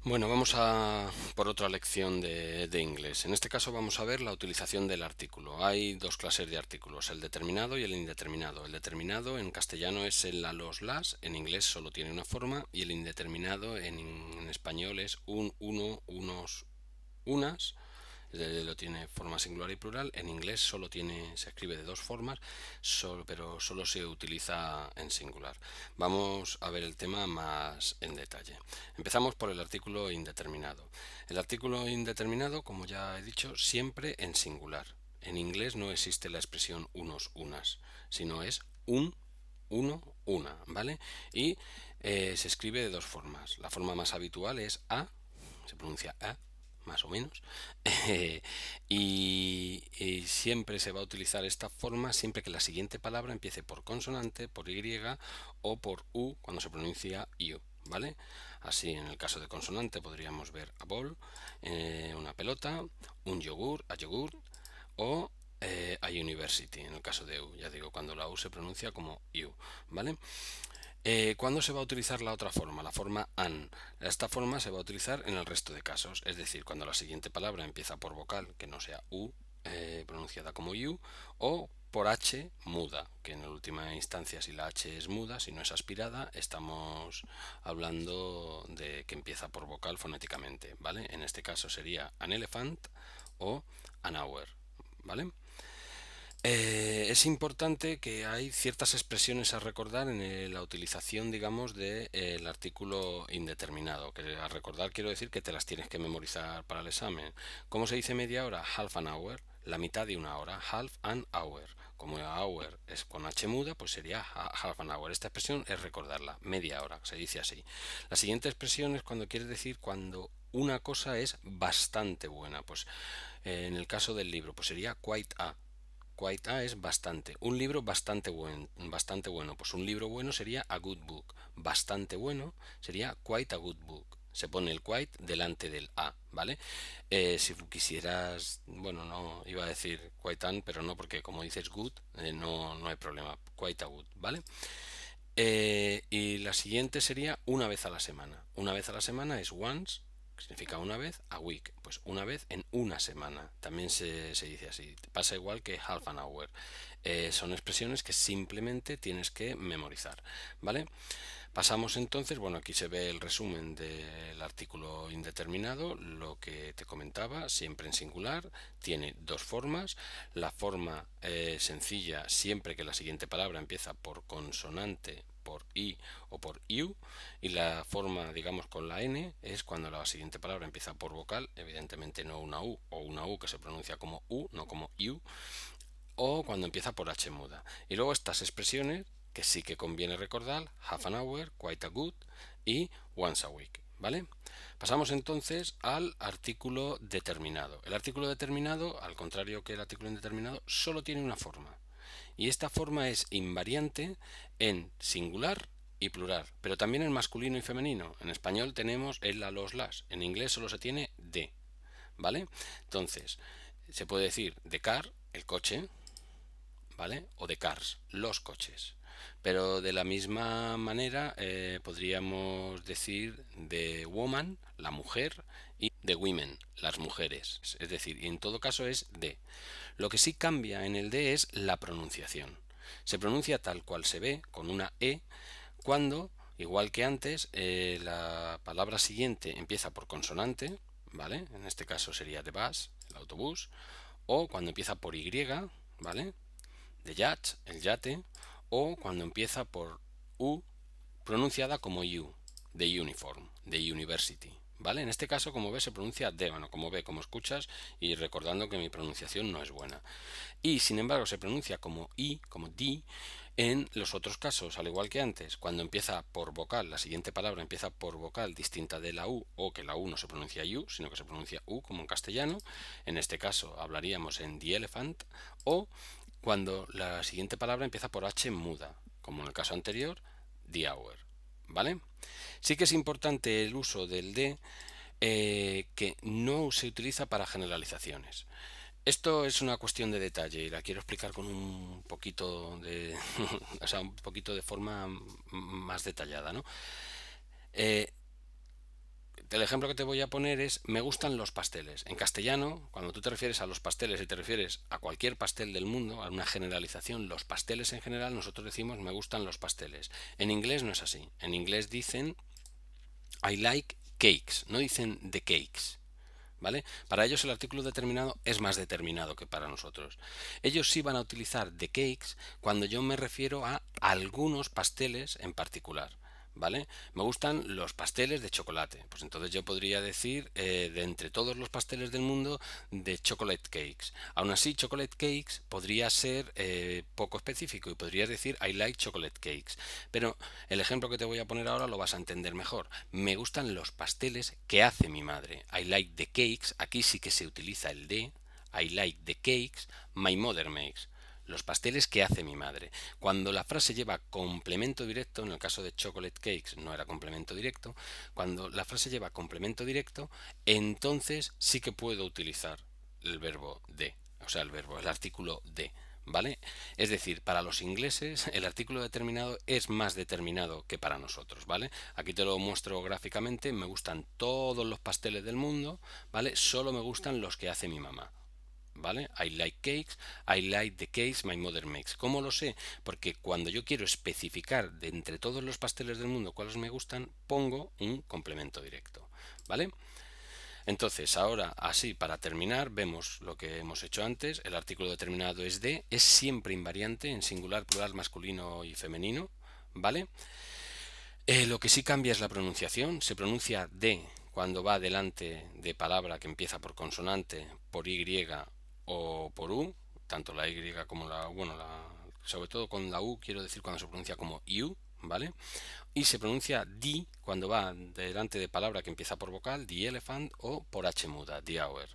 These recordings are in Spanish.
Bueno, vamos a por otra lección de inglés. En este caso vamos a ver la utilización del artículo. Hay dos clases de artículos, el determinado y el indeterminado. El determinado en castellano es el la, los, las, en inglés solo tiene una forma y el indeterminado en español es un, uno, unos, unas. Lo tiene forma singular y plural. En inglés se escribe de dos formas, pero solo se utiliza en singular. Vamos a ver el tema más en detalle. Empezamos por el artículo indeterminado. El artículo indeterminado, como ya he dicho, siempre en singular. En inglés no existe la expresión unos, unas, sino es un, uno, una, ¿vale? Y se escribe de dos formas. La forma más habitual es a, se pronuncia a, más o menos, y siempre se va a utilizar esta forma siempre que la siguiente palabra empiece por consonante, por y o por u cuando se pronuncia you, ¿vale? Así, en el caso de consonante podríamos ver a ball, una pelota, un yogur, a yogur, o a university, en el caso de u, ya digo, cuando la u se pronuncia como you, ¿vale? ¿Cuándo se va a utilizar la otra forma? La forma an. Esta forma se va a utilizar en el resto de casos, es decir, cuando la siguiente palabra empieza por vocal que no sea u, pronunciada como you, o por h muda, que en última instancia si la h es muda, si no es aspirada, estamos hablando de que empieza por vocal fonéticamente, ¿vale? En este caso sería an elephant o an hour, ¿vale? Es importante que hay ciertas expresiones a recordar en la utilización, digamos, del artículo indeterminado. Que a recordar quiero decir que te las tienes que memorizar para el examen. ¿Cómo se dice media hora? Half an hour, la mitad de una hora. Half an hour. Como hour es con H muda, pues sería half an hour. Esta expresión es recordarla, media hora, se dice así. La siguiente expresión es cuando quiere decir cuando una cosa es bastante buena. Pues en el caso del libro, pues sería quite a. Quite a es bastante. Un libro bastante bueno. Pues un libro bueno sería a good book. Bastante bueno sería quite a good book. Se pone el quite delante del a, ¿vale? Si quisieras, bueno, no iba a decir quite an, pero no, porque como dices good, no hay problema. Quite a good, ¿vale? Y la siguiente sería una vez a la semana. Una vez a la semana es once, que significa una vez, a week, pues una vez en una semana. También se dice así. Pasa igual que half an hour. Son expresiones que simplemente tienes que memorizar, ¿vale? Pasamos entonces, bueno, aquí se ve el resumen del artículo indeterminado, lo que te comentaba, siempre en singular, tiene dos formas. La forma sencilla, siempre que la siguiente palabra empieza por consonante, por i o por iu, y la forma, digamos, con la n es cuando la siguiente palabra empieza por vocal, evidentemente no una u o una u que se pronuncia como u, no como iu, o cuando empieza por H muda. Y luego estas expresiones que sí que conviene recordar, half an hour, quite a good y once a week, ¿vale? Pasamos entonces al artículo determinado. El artículo determinado, al contrario que el artículo indeterminado, solo tiene una forma. Y esta forma es invariante en singular y plural, pero también en masculino y femenino. En español tenemos el, la, los, las. En inglés solo se tiene de, ¿vale? Entonces, se puede decir de car, el coche, ¿vale? O de cars, los coches. Pero de la misma manera podríamos decir de woman, la mujer, y de women, las mujeres. Es decir, en todo caso es de. Lo que sí cambia en el de es la pronunciación. Se pronuncia tal cual se ve, con una e, cuando, igual que antes, la palabra siguiente empieza por consonante, ¿vale? En este caso sería the bus, el autobús, o cuando empieza por y, ¿vale? De yacht, el yate, o cuando empieza por U, pronunciada como U, de uniform, de university. ¿Vale? En este caso, como ves, se pronuncia D, bueno, como ve, como escuchas, y recordando que mi pronunciación no es buena. Y, sin embargo, se pronuncia como I, como D, en los otros casos, al igual que antes, cuando empieza por vocal, la siguiente palabra empieza por vocal distinta de la U, o que la U no se pronuncia U, sino que se pronuncia U, como en castellano. En este caso, hablaríamos en the elephant, o cuando la siguiente palabra empieza por H muda, como en el caso anterior, the hour. ¿Vale? Sí que es importante el uso del de, que no se utiliza para generalizaciones. Esto es una cuestión de detalle y la quiero explicar con un poquito de, o sea, un poquito de forma más detallada, ¿no? Eh, el ejemplo que te voy a poner es me gustan los pasteles. En castellano, cuando tú te refieres a los pasteles y te refieres a cualquier pastel del mundo, a una generalización, los pasteles en general, nosotros decimos me gustan los pasteles. En inglés no es así. En inglés dicen I like cakes, no dicen the cakes. ¿Vale? Para ellos el artículo determinado es más determinado que para nosotros. Ellos sí van a utilizar the cakes cuando yo me refiero a algunos pasteles en particular. ¿Vale? Me gustan los pasteles de chocolate. Pues entonces yo podría decir, de entre todos los pasteles del mundo, de chocolate cakes. Aún así, chocolate cakes podría ser poco específico y podrías decir I like chocolate cakes. Pero el ejemplo que te voy a poner ahora lo vas a entender mejor. Me gustan los pasteles que hace mi madre. I like the cakes. Aquí sí que se utiliza el de. I like the cakes my mother makes. Los pasteles que hace mi madre. Cuando la frase lleva complemento directo, en el caso de chocolate cakes no era complemento directo, cuando la frase lleva complemento directo, entonces sí que puedo utilizar el verbo de, o sea, el artículo de. ¿Vale? Es decir, para los ingleses el artículo determinado es más determinado que para nosotros, ¿vale? Aquí te lo muestro gráficamente, me gustan todos los pasteles del mundo, ¿vale? Solo me gustan los que hace mi mamá. ¿Vale? I like cakes, I like the cakes my mother makes. ¿Cómo lo sé? Porque cuando yo quiero especificar de entre todos los pasteles del mundo cuáles me gustan, pongo un complemento directo. ¿Vale? Entonces, ahora, así, para terminar, vemos lo que hemos hecho antes. El artículo determinado es de, es siempre invariante en singular, plural, masculino y femenino. ¿Vale? Lo que sí cambia es la pronunciación. Se pronuncia de cuando va delante de palabra que empieza por consonante, por Y o por U, tanto la Y como la U, bueno, sobre todo con la U, quiero decir cuando se pronuncia como you, ¿vale? Y se pronuncia di cuando va delante de palabra que empieza por vocal, the elephant, o por H muda, the hour.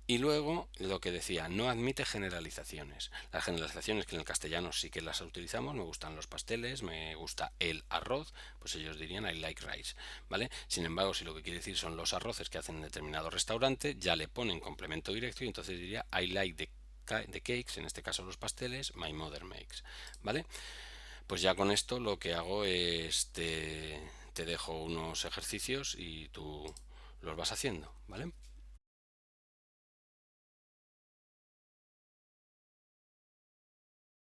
Y luego, lo que decía, no admite generalizaciones. Las generalizaciones que en el castellano sí que las utilizamos, me gustan los pasteles, me gusta el arroz, pues ellos dirían I like rice, ¿vale? Sin embargo, si lo que quiere decir son los arroces que hacen en determinado restaurante, ya le ponen complemento directo y entonces diría I like the cakes, en este caso los pasteles, my mother makes, ¿vale? Pues ya con esto lo que hago es te dejo unos ejercicios y tú los vas haciendo, ¿vale?